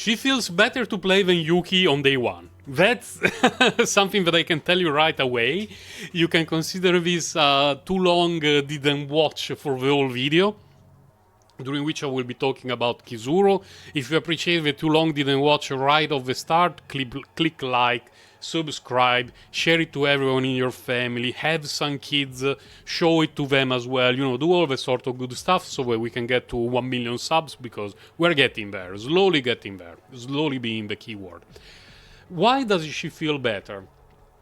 She feels better to play than Yuki on day one. That's something that I can tell you right away. You can consider this too long didn't watch for the whole video, during which I will be talking about Chizuru. If you appreciate the too long didn't watch right off the start, click like, subscribe, share it to everyone in your family, have some kids, show it to them as well, do all the sort of good stuff so that we can get to 1 million subs, because we're getting there, slowly being the key word. Why does she feel better?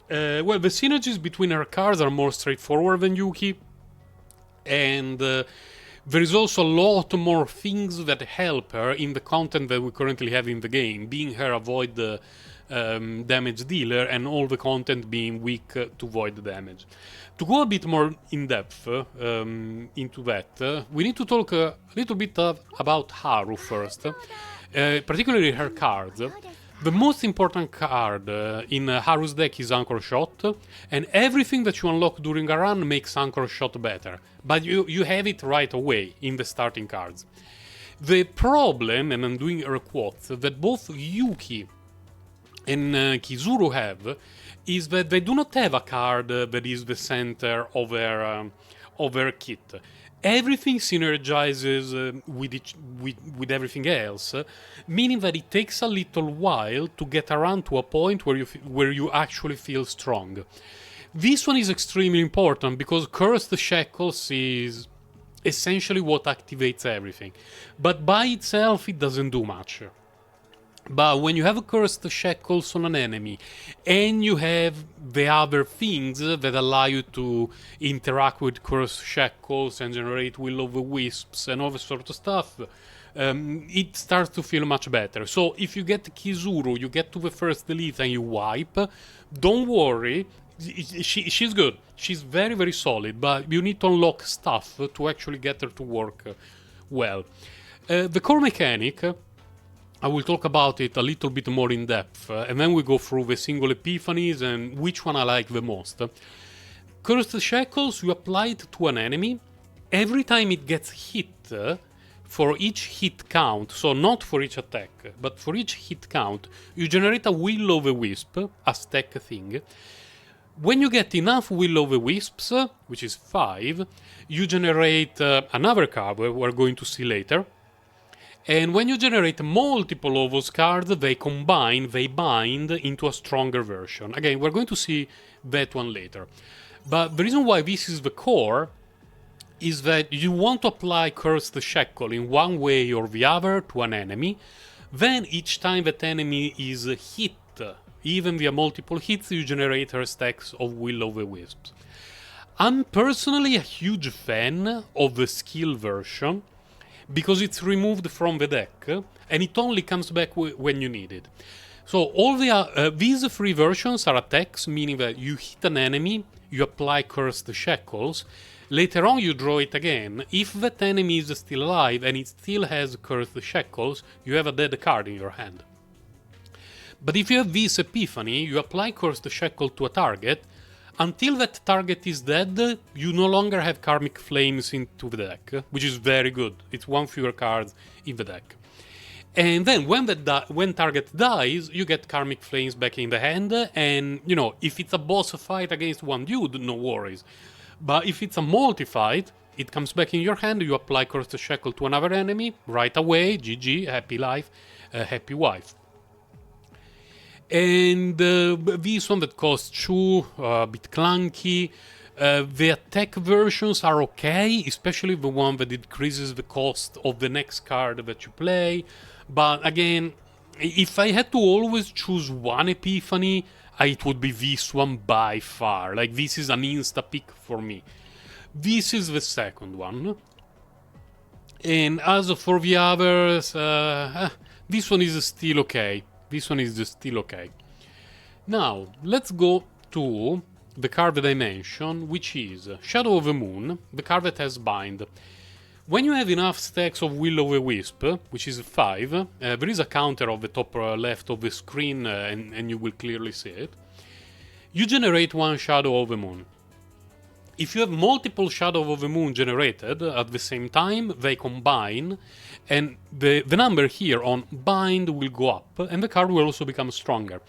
Well, the synergies between her cards are more straightforward than Yuki, and there is also a lot more things that help her in the content that we currently have in the game, being her avoid the damage dealer and all the content being weak to void the damage. To go a bit more in depth into that, we need to talk a little bit about Haru first, particularly her cards. The most important card in Haru's deck is Anchor Shot, and everything that you unlock during a run makes Anchor Shot better, but you have it right away in the starting cards. The problem, and I'm doing air quotes, that both Yuki and Chizuru have, is that they do not have a card that is the center of their kit. Everything synergizes with everything else, meaning that it takes a little while to get around to a point where you actually feel strong. This one is extremely important because Cursed Shackles is essentially what activates everything, but by itself it doesn't do much. But when you have a Cursed Shackles on an enemy, and you have the other things that allow you to interact with Cursed Shackles and generate Will-o'-the-Wisps and all this sort of stuff, it starts to feel much better. So if you get Chizuru, you get to the first delete and you wipe, don't worry, she's good. She's very, very solid, but you need to unlock stuff to actually get her to work well. The core mechanic, I will talk about it a little bit more in depth, and then we go through the single epiphanies and which one I like the most. Cursed Shackles, you apply it to an enemy. Every time it gets hit, for each hit count, so not for each attack, but for each hit count, you generate a Will-o'-the-Wisp, a stack thing. When you get enough Will-o'-the-Wisps, which is 5, you generate another card we're going to see later. And when you generate multiple of those cards, they bind into a stronger version. Again, we're going to see that one later. But the reason why this is the core is that you want to apply Cursed Shackle in one way or the other to an enemy. Then each time that enemy is hit, even via multiple hits, you generate her stacks of Will-o'-the-Wisps. I'm personally a huge fan of the skill version, because it's removed from the deck, and it only comes back when you need it. So all these 3 versions are attacks, meaning that you hit an enemy, you apply Cursed Shackles, later on you draw it again. If that enemy is still alive and it still has Cursed Shackles, you have a dead card in your hand. But if you have this epiphany, you apply Cursed Shackle to a target. Until that target is dead, you no longer have Karmic Flames into the deck, which is very good. It's 1 fewer card in the deck. And then when target dies, you get Karmic Flames back in the hand, and if it's a boss fight against one dude, no worries. But if it's a multi-fight, it comes back in your hand, you apply Cursed Shackle to another enemy, right away, GG, happy life, happy wife. And this one that costs 2, a bit clunky. The attack versions are okay, especially the one that decreases the cost of the next card that you play. But again, if I had to always choose one epiphany, it would be this one by far. Like, this is an insta-pick for me. This is the second one. And as for the others, this one is still okay. This one is still okay. Now, let's go to the card that I mentioned, which is Shadow of the Moon, the card that has bind. When you have enough stacks of Will-o'-the-Wisp, which is 5, there is a counter of the top left of the screen, and you will clearly see it. You generate 1 Shadow of the Moon. If you have multiple Shadow of the Moon generated at the same time, they combine, and the number here on bind will go up, and the card will also become stronger.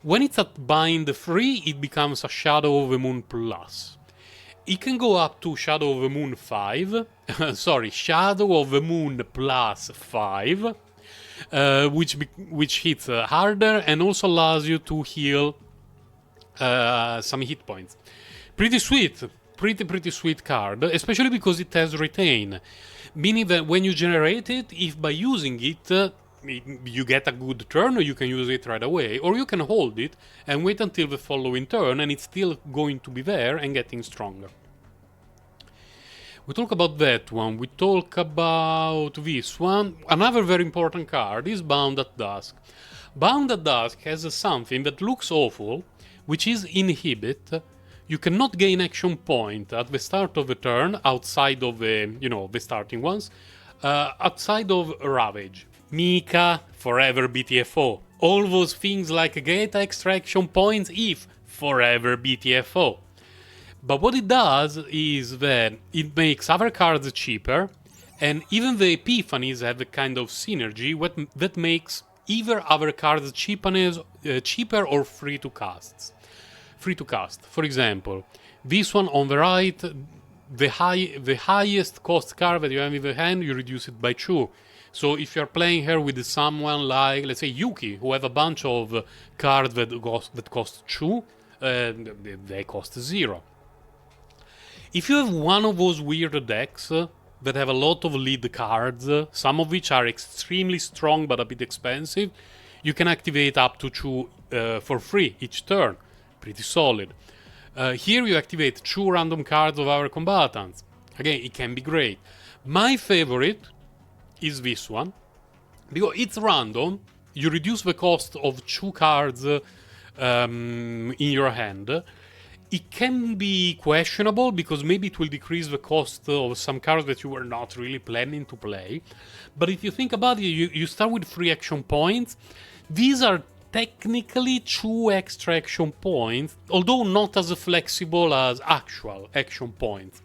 When it's at bind 3, it becomes a Shadow of the Moon plus. It can go up to Shadow of the Moon 5, sorry, Shadow of the Moon plus 5, which hits harder and also allows you to heal some hit points. Pretty sweet. Pretty sweet card, especially because it has retain, meaning that when you generate it, if by using it you get a good turn, you can use it right away, or you can hold it and wait until the following turn and it's still going to be there and getting stronger. We talk about that one, we talk about this one. Another very important card is Bound at Dusk. Bound at Dusk has something that looks awful, which is inhibit. You cannot gain action point at the start of the turn, outside of the, the starting ones, outside of Ravage, Mika, Forever BTFO. All those things like get extra action points if Forever BTFO. But what it does is that it makes other cards cheaper, and even the epiphanies have a kind of synergy that makes either other cards cheaper or free to cast. For example, this one on the right, the highest cost card that you have in the hand, you reduce it by 2. So if you're playing here with someone like, let's say, Yuki, who have a bunch of cards that cost 2, they cost 0. If you have one of those weird decks that have a lot of lead cards, some of which are extremely strong but a bit expensive, you can activate up to 2 for free each turn. Pretty solid. Here you activate 2 random cards of our combatants. Again, it can be great. My favorite is this one, because it's random. You reduce the cost of 2 cards in your hand. It can be questionable, because maybe it will decrease the cost of some cards that you were not really planning to play. But if you think about it, you start with 3 action points. These are technically 2 extra action points, although not as flexible as actual action points.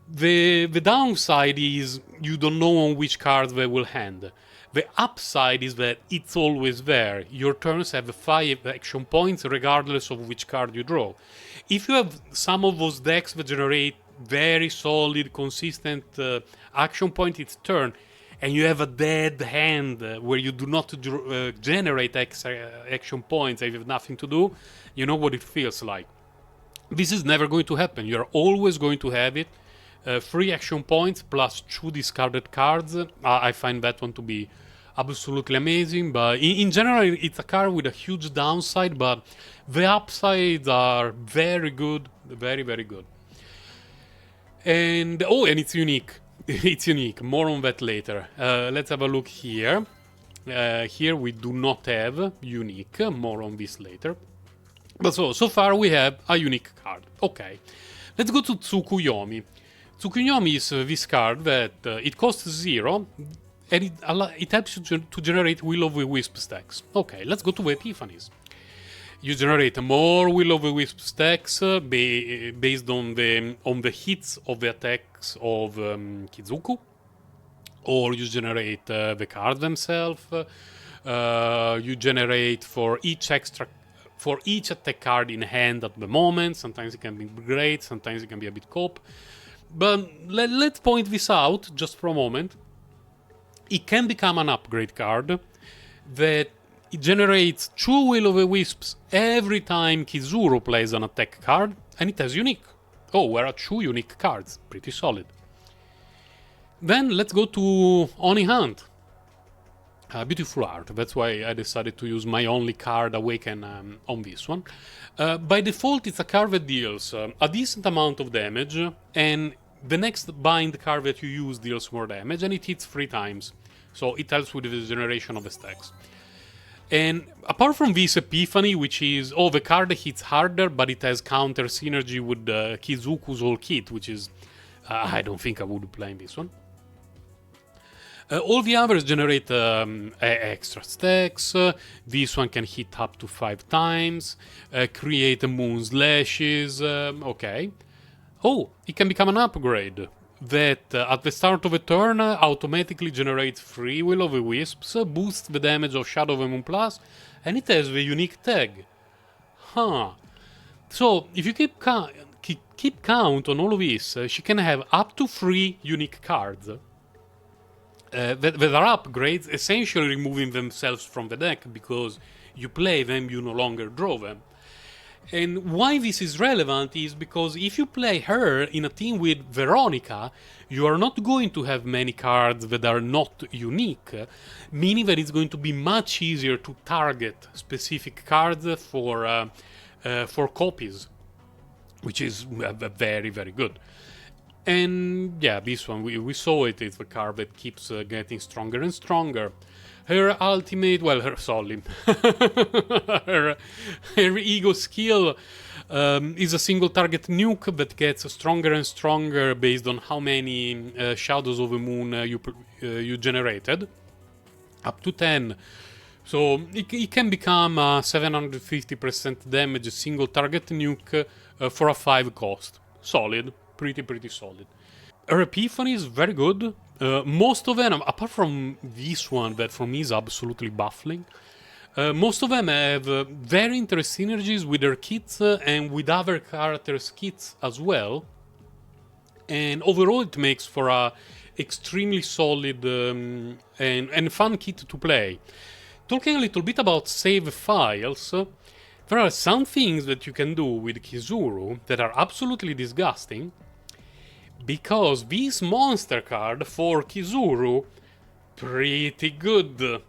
The downside is you don't know on which cards they will hand. The upside is that it's always there. Your turns have 5 action points regardless of which card you draw. If you have some of those decks that generate very solid, consistent action point each turn, and you have a dead hand where you do not generate extra action points and you have nothing to do, you know what it feels like. This is never going to happen. You're always going to have it. 3 action points plus 2 discarded cards. I find that one to be absolutely amazing. But in general, it's a card with a huge downside, but the upsides are very good. Very, very good. And it's unique. It's unique. More on that later. Let's have a look here. Here we do not have unique. More on this later. But so far we have a unique card. Okay. Let's go to Tsukuyomi. Tsukuyomi is this card that it costs 0 and it helps you to generate Will of the Wisp stacks. Okay, let's go to Epiphanies. You generate more Will of the Wisp stacks based on the hits of the attacks of Chizuru, or you generate the cards themselves. You generate for each attack card in hand at the moment. Sometimes it can be great, sometimes it can be a bit cope. But let's point this out just for a moment. It can become an upgrade card that it generates 2 Will of the Wisps every time Chizuru plays an attack card, and it has unique. Oh, there are 2 unique cards. Pretty solid. Then let's go to Oni Hunt. Beautiful art. That's why I decided to use my only card Awaken on this one. By default, it's a card that deals a decent amount of damage, and the next bind card that you use deals more damage, and it hits 3 times. So it helps with the generation of the stacks. And apart from this Epiphany, which is, the card hits harder, but it has counter synergy with Kizuku's whole kit, which is, I don't think I would be playing this one. All the others generate extra stacks. This one can hit up to 5 times. Create moon slashes. Okay. Oh, it can become an upgrade that at the start of a turn automatically generates 3 Will-O-the-Wisps, boosts the damage of Shadow of the Moon Plus, and it has the unique tag. Huh. So, if you keep count on all of this, she can have up to 3 unique cards that are upgrades, essentially removing themselves from the deck, because you play them, you no longer draw them. And why this is relevant is because if you play her in a team with Veronica, you are not going to have many cards that are not unique, meaning that it's going to be much easier to target specific cards for copies, which is very, very good. And yeah, this one, we saw it, it's a card that keeps getting stronger and stronger. Her ultimate, well, her solid, her ego skill is a single target nuke that gets stronger and stronger based on how many Shadows of the Moon you generated, up to 10. So it can become a 750% damage single target nuke for a 5 cost. Solid, pretty solid. Her epiphany is very good. Most of them, apart from this one that for me is absolutely baffling, most of them have very interesting synergies with their kits and with other characters' kits as well. And overall it makes for a extremely solid and fun kit to play. Talking a little bit about save files, there are some things that you can do with Chizuru that are absolutely disgusting, because this monster card for Chizuru, pretty good.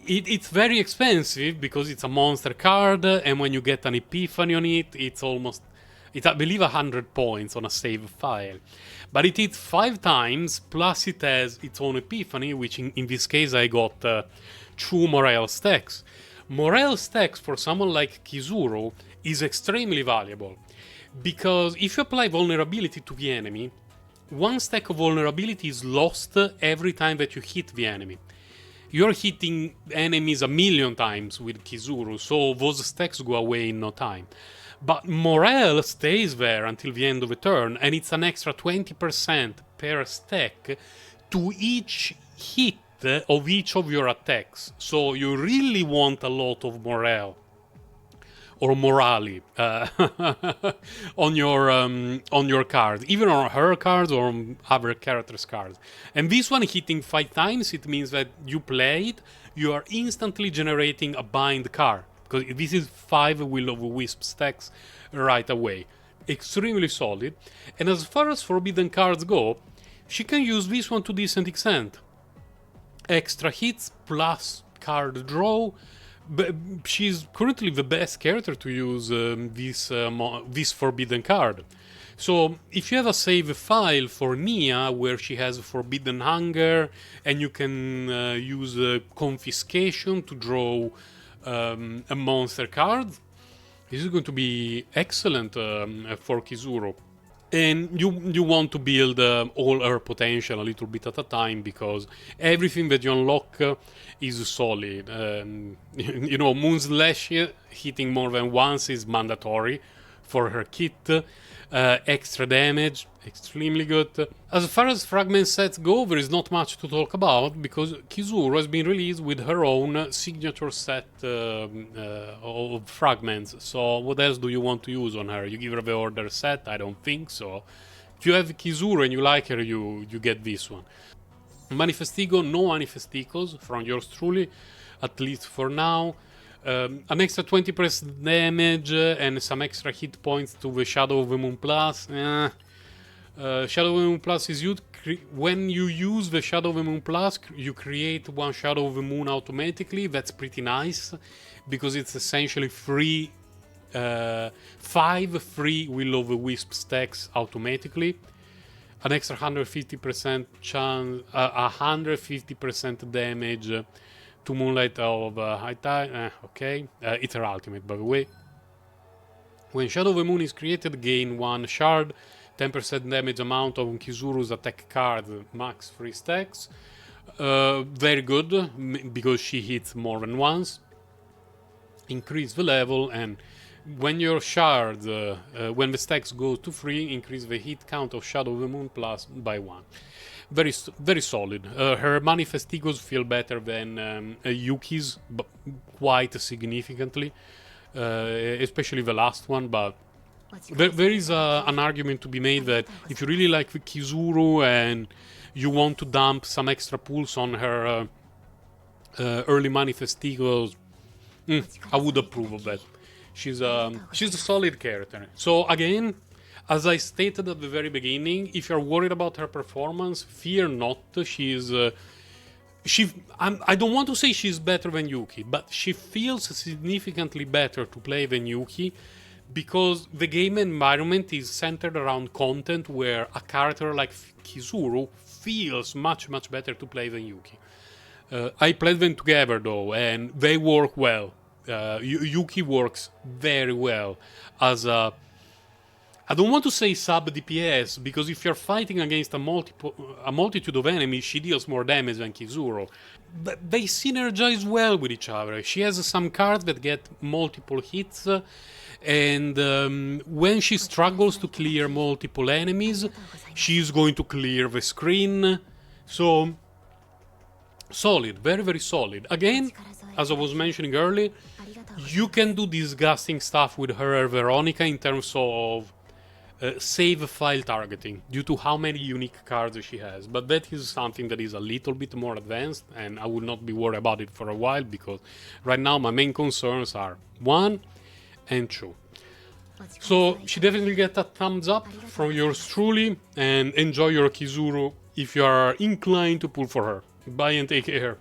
It's very expensive because it's a monster card, and when you get an epiphany on it, it's I believe 100 points on a save file. But it hits 5 times, plus it has its own epiphany, which in this case I got 2 morale stacks. Morale stacks for someone like Chizuru is extremely valuable, because if you apply vulnerability to the enemy, 1 stack of vulnerability is lost every time that you hit the enemy. You're hitting enemies a million times with Chizuru, so those stacks go away in no time. But morale stays there until the end of the turn, and it's an extra 20% per stack to each hit of each of your attacks. So you really want a lot of morale or morale on your cards, even on her cards or on other characters' cards. And this one hitting 5 times, it means that you play it, you are instantly generating a bind card, because this is 5 Will-O-the-Wisp stacks right away. Extremely solid. And as far as forbidden cards go, she can use this one to decent extent. Extra hits plus card draw. But she's currently the best character to use this forbidden card. So if you have a save file for Nia where she has Forbidden Hunger, and you can use Confiscation to draw a monster card, this is going to be excellent for Chizuru. And you want to build all her potential a little bit at a time, because everything that you unlock is solid. You know, Moonslash hitting more than once is mandatory for her kit. Extra damage, extremely good. As far as fragment sets go, there is not much to talk about, because Chizuru has been released with her own signature set of fragments. So what else do you want to use on her? You give her the order set? I don't think so. If you have Chizuru and you like her, you get this one. Manifestigo, no Manifesticos from yours truly, at least for now. An extra 20% damage and some extra hit points to the Shadow of the Moon Plus. Shadow of the Moon Plus is used when you use the Shadow of the Moon Plus, you create 1 Shadow of the Moon automatically. That's pretty nice, because it's essentially 5 free Will-O-the-Wisp stacks automatically. An extra 150% chance, 150% damage to Moonlight of High Tide. Okay, it's her ultimate, by the way. When Shadow of the Moon is created, gain 1 shard, 10% damage amount of Chizuru's attack card, max 3 stacks. Very good, because she hits more than once. Increase the level, and when your shard, when the stacks go to 3, increase the hit count of Shadow of the Moon plus by 1. Very solid. Her manifestigos feel better than Yuki's, but quite significantly, especially the last one. But there is an argument to be made that if you really like the Chizuru and you want to dump some extra pulls on her early manifestigos, I would approve of that. She's a solid character. So again, as I stated at the very beginning, if you're worried about her performance, fear not. I don't want to say she's better than Yuki, but she feels significantly better to play than Yuki because the game environment is centered around content where a character like Chizuru feels much better to play than Yuki. I played them together though, and they work well. Yuki works very well as a... I don't want to say sub DPS, because if you're fighting against a multitude of enemies, she deals more damage than Chizuru. But they synergize well with each other. She has some cards that get multiple hits, and when she struggles to clear multiple enemies, she's going to clear the screen. So, solid, very solid. Again, as I was mentioning earlier, you can do disgusting stuff with her Veronica in terms of save file targeting due to how many unique cards she has, but that is something that is a little bit more advanced, and I will not be worried about it for a while, because right now my main concerns are 1 and 2. So she definitely gets a thumbs up from yours truly, and enjoy your Chizuru if you are inclined to pull for her. Bye and take care.